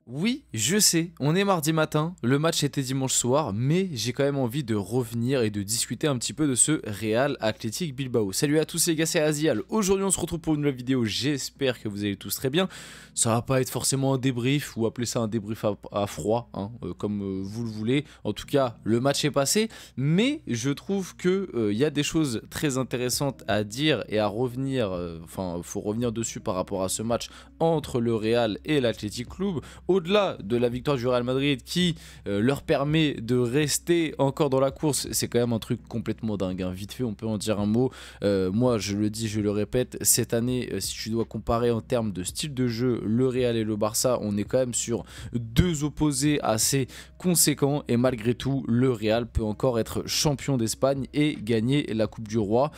Oui, je sais, on est mardi matin, le match était dimanche soir, mais j'ai quand même envie de revenir et de discuter un petit peu de ce Real Athletic Bilbao. Salut à tous les gars, c'est Azial. Aujourd'hui on se retrouve pour une nouvelle vidéo, j'espère que vous allez tous très bien. Ça va pas être forcément un débrief, ou appeler ça un débrief à froid, hein, comme vous le voulez. En tout cas, le match est passé, mais je trouve que y a des choses très intéressantes à dire et à revenir, enfin, il faut revenir dessus par rapport à ce match entre le Real et l'Athletic Club. Au-delà de la victoire du Real Madrid qui leur permet de rester encore dans la course, c'est quand même un truc complètement dingue, hein. Vite fait, on peut en dire un mot. Moi, je le dis, je le répète, cette année, si tu dois comparer en termes de style de jeu le Real et le Barça, on est quand même sur deux opposés assez conséquents. Et malgré tout, le Real peut encore être champion d'Espagne et gagner la Coupe du Roi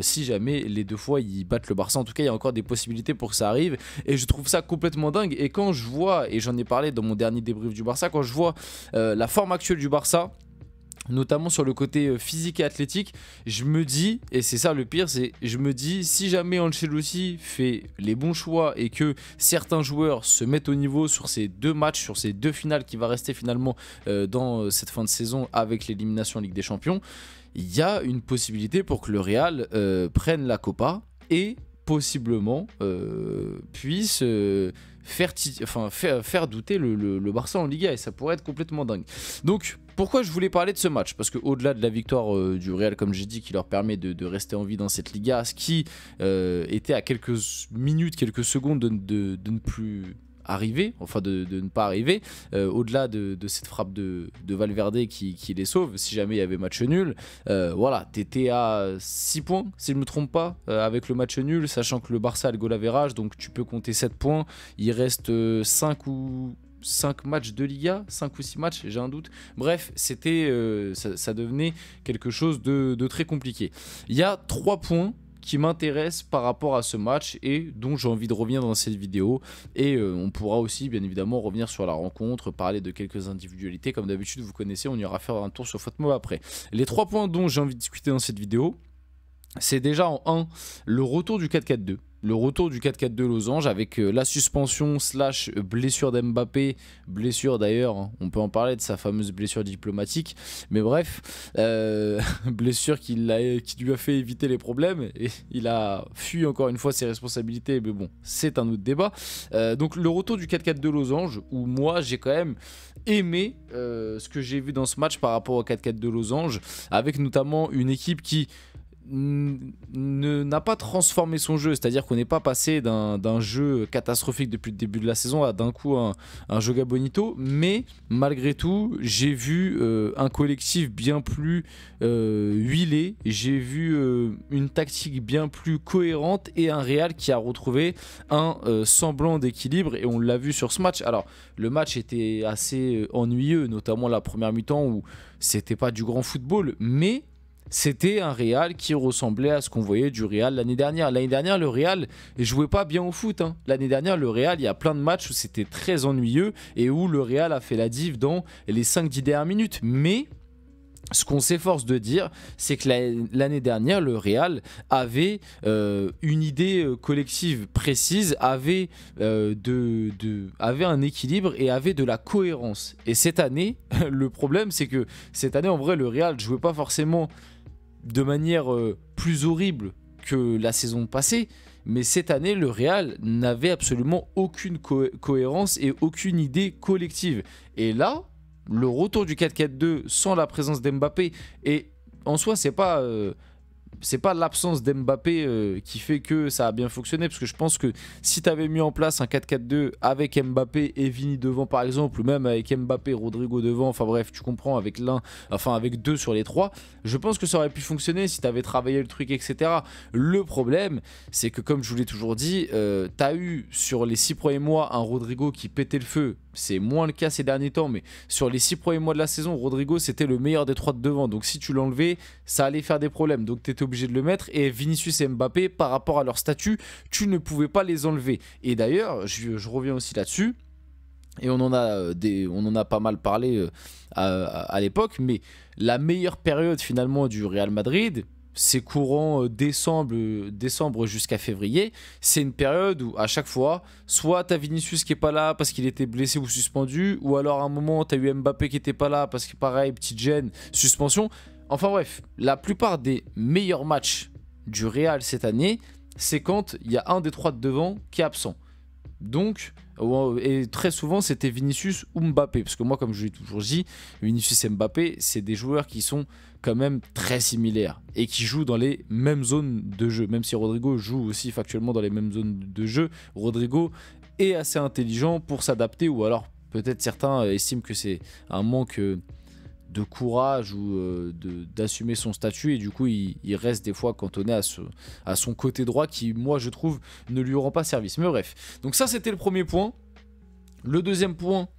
si jamais les deux fois ils battent le Barça. En tout cas, il y a encore des possibilités pour que ça arrive. Et je trouve ça complètement dingue. Et quand je vois, et j'en ai parlé dans mon dernier débrief du Barça, quand je vois la forme actuelle du Barça, notamment sur le côté physique et athlétique, je me dis, et c'est ça le pire, c'est je me dis si jamais Ancelotti fait les bons choix et que certains joueurs se mettent au niveau sur ces deux matchs, sur ces deux finales qui va rester finalement dans cette fin de saison avec l'élimination en Ligue des Champions, il y a une possibilité pour que le Real prenne la Copa et possiblement puisse faire douter le Barça en Liga, et ça pourrait être complètement dingue. Donc pourquoi je voulais parler de ce match? Parce qu'au-delà de la victoire du Real, comme j'ai dit, qui leur permet de rester en vie dans cette Liga, ce qui était à quelques minutes, quelques secondes de ne plus arriver, enfin de ne pas arriver, au-delà de cette frappe de Valverde qui les sauve, si jamais il y avait match nul, voilà, t'étais à 6 points, si je ne me trompe pas, avec le match nul, sachant que le Barça a le goal average, donc tu peux compter 7 points, il reste 5 matchs de Liga, 5 ou 6 matchs, j'ai un doute. Bref, c'était, ça devenait quelque chose de très compliqué. Il y a 3 points qui m'intéressent par rapport à ce match et dont j'ai envie de revenir dans cette vidéo, et on pourra aussi bien évidemment revenir sur la rencontre, parler de quelques individualités comme d'habitude, vous connaissez, on ira faire un tour sur FootMob après. Les 3 points dont j'ai envie de discuter dans cette vidéo, c'est déjà en 1 le retour du 4-4-2. Le retour du 4-4-2 losange avec la suspension slash blessure d'Mbappé, blessure d'ailleurs, hein, on peut en parler de sa fameuse blessure diplomatique, mais bref, blessure qui lui a fait éviter les problèmes, et il a fui encore une fois ses responsabilités, mais bon, c'est un autre débat. Donc le retour du 4-4-2 losange, où moi j'ai quand même aimé ce que j'ai vu dans ce match par rapport au 4-4-2 losange, avec notamment une équipe qui n'a pas transformé son jeu, c'est à dire qu'on n'est pas passé d'un jeu catastrophique depuis le début de la saison à d'un coup un Joga Bonito, mais malgré tout j'ai vu un collectif bien plus huilé, j'ai vu une tactique bien plus cohérente et un Real qui a retrouvé un semblant d'équilibre, et on l'a vu sur ce match. Alors le match était assez ennuyeux, notamment la première mi-temps où c'était pas du grand football, mais c'était un Real qui ressemblait à ce qu'on voyait du Real l'année dernière. L'année dernière, le Real ne jouait pas bien au foot, hein. L'année dernière, le Real, il y a plein de matchs où c'était très ennuyeux et où le Real a fait la div dans les 5-10 dernières minutes. Mais ce qu'on s'efforce de dire, c'est que l'année dernière, le Real avait une idée collective précise, avait un équilibre et avait de la cohérence. Et cette année, le problème, c'est que cette année, en vrai, le Real ne jouait pas forcément de manière plus horrible que la saison passée, mais cette année le Real n'avait absolument aucune cohérence et aucune idée collective. Et là, le retour du 4-4-2 sans la présence d'Mbappé, et en soi c'est pas l'absence d'Mbappé qui fait que ça a bien fonctionné, parce que je pense que si tu avais mis en place un 4-4-2 avec Mbappé et Vini devant par exemple, ou même avec Mbappé, Rodrigo devant, enfin bref, tu comprends, avec avec 2 sur les 3, je pense que ça aurait pu fonctionner si tu avais travaillé le truc, etc. Le problème, c'est que comme je vous l'ai toujours dit, tu as eu sur les 6 premiers mois un Rodrigo qui pétait le feu. C'est moins le cas ces derniers temps, mais sur les 6 premiers mois de la saison, Rodrigo c'était le meilleur des 3 de devant, donc si tu l'enlevais, ça allait faire des problèmes, donc tu étais obligé de le mettre. Et Vinicius et Mbappé, par rapport à leur statut, tu ne pouvais pas les enlever. Et d'ailleurs, je reviens aussi là-dessus, et on en a pas mal parlé à l'époque, mais la meilleure période finalement du Real Madrid, c'est courant décembre jusqu'à février, c'est une période où à chaque fois, soit t'as Vinicius qui est pas là parce qu'il était blessé ou suspendu, ou alors à un moment t'as eu Mbappé qui était pas là parce que pareil, petite gêne, suspension. Enfin bref, la plupart des meilleurs matchs du Real cette année, c'est quand il y a un des trois de devant qui est absent. Donc, et très souvent c'était Vinicius ou Mbappé, parce que moi, comme je l'ai toujours dit, Vinicius et Mbappé, c'est des joueurs qui sont quand même très similaires et qui jouent dans les mêmes zones de jeu. Même si Rodrigo joue aussi factuellement dans les mêmes zones de jeu, Rodrigo est assez intelligent pour s'adapter, ou alors peut-être certains estiment que c'est un manque de courage ou d'assumer son statut, et du coup il reste des fois cantonné à son côté droit qui, moi je trouve, ne lui rend pas service. Mais bref, donc ça c'était le premier point. Le deuxième point,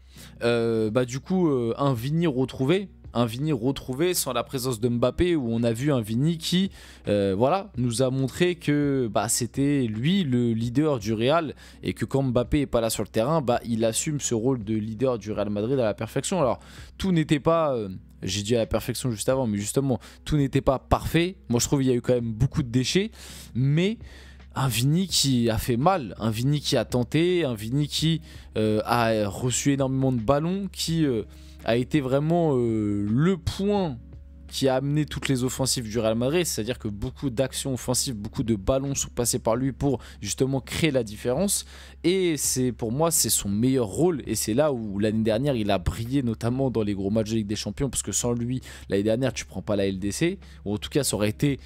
du coup un Vini retrouvé. Un Vini retrouvé sans la présence de Mbappé, où on a vu un Vini qui voilà, nous a montré que c'était lui le leader du Real, et que quand Mbappé n'est pas là sur le terrain, il assume ce rôle de leader du Real Madrid à la perfection. Alors tout n'était pas, j'ai dit à la perfection juste avant, mais justement tout n'était pas parfait. Moi je trouve qu'il y a eu quand même beaucoup de déchets, mais un Vini qui a fait mal, un Vini qui a tenté, un Vini qui a reçu énormément de ballons, qui a été vraiment le point qui a amené toutes les offensives du Real Madrid. C'est-à-dire que beaucoup d'actions offensives, beaucoup de ballons sont passés par lui pour justement créer la différence. Et pour moi, c'est son meilleur rôle. Et c'est là où l'année dernière, il a brillé, notamment dans les gros matchs de Ligue des Champions, parce que sans lui, l'année dernière, tu prends pas la LDC. Ou en tout cas, ça aurait été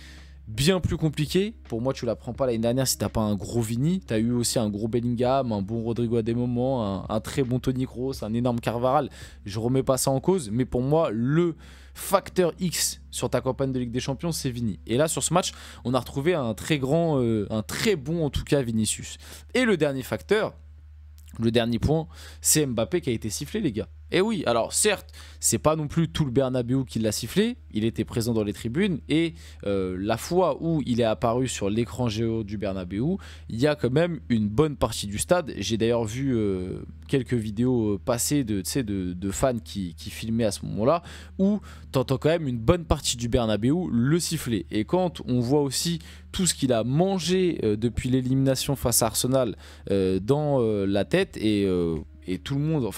bien plus compliqué. Pour moi, tu la prends pas l'année dernière si t'as pas un gros Vini. T'as eu aussi un gros Bellingham, un bon Rodrigo à des moments, un très bon Toni Kroos, un énorme Carvajal. Je remets pas ça en cause, mais pour moi, le facteur X sur ta campagne de Ligue des Champions, c'est Vini. Et là, sur ce match, on a retrouvé un très bon en tout cas Vinicius. Et le dernier facteur, le dernier point, c'est Mbappé qui a été sifflé, les gars. Et oui, alors certes, c'est pas non plus tout le Bernabéu qui l'a sifflé, il était présent dans les tribunes, et la fois où il est apparu sur l'écran géant du Bernabéu, il y a quand même une bonne partie du stade. J'ai d'ailleurs vu quelques vidéos passées de fans qui filmaient à ce moment-là, où t'entends quand même une bonne partie du Bernabéu le siffler. Et quand on voit aussi tout ce qu'il a mangé depuis l'élimination face à Arsenal dans la tête, et tout le monde,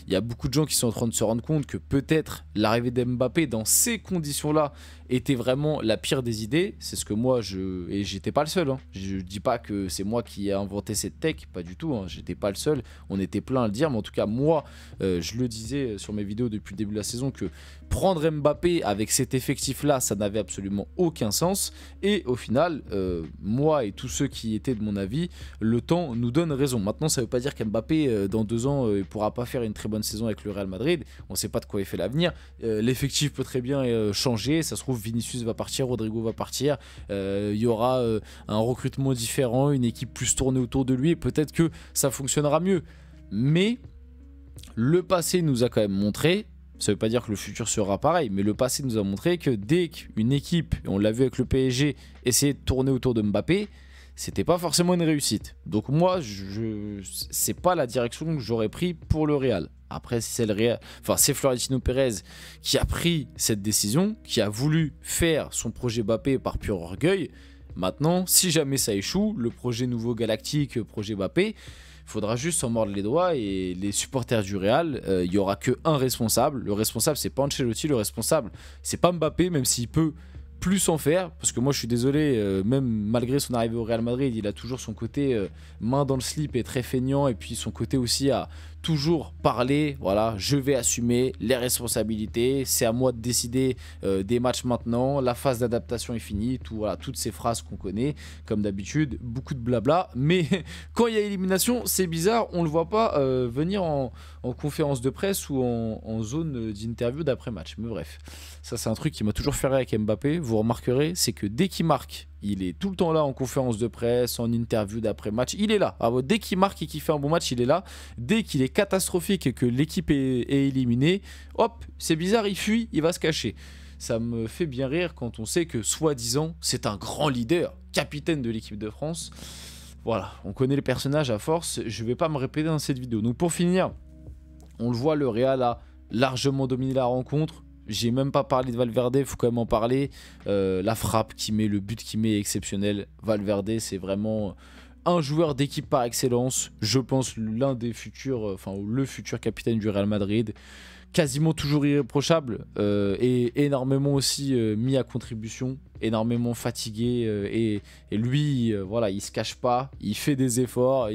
il y a beaucoup de gens qui sont en train de se rendre compte que peut-être l'arrivée d'Mbappé dans ces conditions-là était vraiment la pire des idées. C'est ce que moi, et j'étais pas le seul, hein. Je dis pas que c'est moi qui ai inventé cette tech, pas du tout, hein. J'étais pas le seul, on était plein à le dire, mais en tout cas moi, je le disais sur mes vidéos depuis le début de la saison, que prendre Mbappé avec cet effectif-là, ça n'avait absolument aucun sens. Et au final, moi et tous ceux qui étaient de mon avis, le temps nous donne raison. Maintenant, ça veut pas dire qu'Mbappé, dans 2 ans, il pourra pas faire une très bonne saison avec le Real Madrid. On sait pas de quoi il fait l'avenir. L'effectif peut très bien changer. Ça se trouve, Vinicius va partir, Rodrigo va partir. Il y aura un recrutement différent, une équipe plus tournée autour de lui, et peut-être que ça fonctionnera mieux. Mais le passé nous a quand même montré, ça ne veut pas dire que le futur sera pareil, mais le passé nous a montré que dès qu'une équipe, et on l'a vu avec le PSG, essayait de tourner autour de Mbappé, c'était pas forcément une réussite. Donc moi, c'est pas la direction que j'aurais pris pour le Real. Après, si c'est le Real, c'est Florentino Pérez qui a pris cette décision, qui a voulu faire son projet Mbappé par pur orgueil. Maintenant, si jamais ça échoue, le projet nouveau galactique, projet Mbappé, il faudra juste s'en mordre les doigts, et les supporters du Real, il n'y aura qu'un responsable. Le responsable, c'est pas Ancelotti, le responsable, c'est pas Mbappé, même s'il peut plus en faire, parce que moi je suis désolé, même malgré son arrivée au Real Madrid, il a toujours son côté main dans le slip et très feignant, et puis son côté aussi à toujours parler, voilà, je vais assumer les responsabilités, c'est à moi de décider des matchs maintenant, la phase d'adaptation est finie, voilà, toutes ces phrases qu'on connaît, comme d'habitude, beaucoup de blabla, mais quand il y a élimination, c'est bizarre, on le voit pas venir en conférence de presse ou en zone d'interview d'après-match, mais bref, ça c'est un truc qui m'a toujours fait rire avec Mbappé. Vous remarquerez, c'est que dès qu'il marque, il est tout le temps là en conférence de presse, en interview d'après-match, il est là. Alors, dès qu'il marque et qu'il fait un bon match, il est là. Dès qu'il est catastrophique et que l'équipe est éliminée, hop, c'est bizarre, il fuit, il va se cacher. Ça me fait bien rire quand on sait que, soi-disant, c'est un grand leader, capitaine de l'équipe de France. Voilà, on connaît les personnages à force, je ne vais pas me répéter dans cette vidéo. Donc pour finir, on le voit, le Real a largement dominé la rencontre. j'ai même pas parlé de Valverde, faut quand même en parler. La frappe qu'il met, le but qu'il met est exceptionnel. Valverde, c'est vraiment un joueur d'équipe par excellence. Je pense l'un des futurs, enfin le futur capitaine du Real Madrid. Quasiment toujours irréprochable et énormément aussi mis à contribution, énormément fatigué et lui, voilà, il se cache pas, il fait des efforts,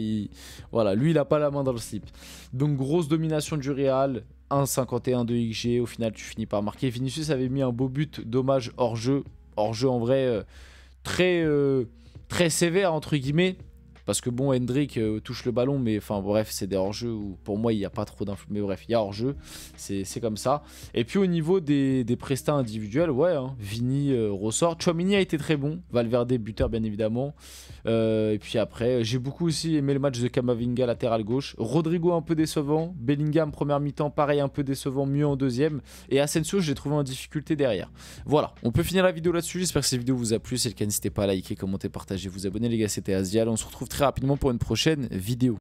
voilà, lui il a pas la main dans le slip. Donc grosse domination du Real, 1,51 de XG, au final tu finis par marquer. Vinicius avait mis un beau but, dommage hors-jeu en vrai très sévère entre guillemets. Parce que bon, Hendrick touche le ballon, mais enfin bref, c'est des hors-jeux où pour moi il n'y a pas trop d'influence. Mais bref, il y a hors-jeu, c'est comme ça. Et puis au niveau des prestats individuels, ouais, hein, Vini ressort. Tchouaméni a été très bon, Valverde buteur bien évidemment. Et puis après, j'ai beaucoup aussi aimé le match de Camavinga latéral gauche. Rodrigo un peu décevant, Bellingham première mi-temps, pareil un peu décevant, mieux en deuxième. Et Asensio, j'ai trouvé en difficulté derrière. Voilà, on peut finir la vidéo là-dessus. J'espère que cette vidéo vous a plu. Si c'est le cas, n'hésitez pas à liker, commenter, partager, vous abonner les gars. C'était Azial. On se retrouve très rapidement pour une prochaine vidéo.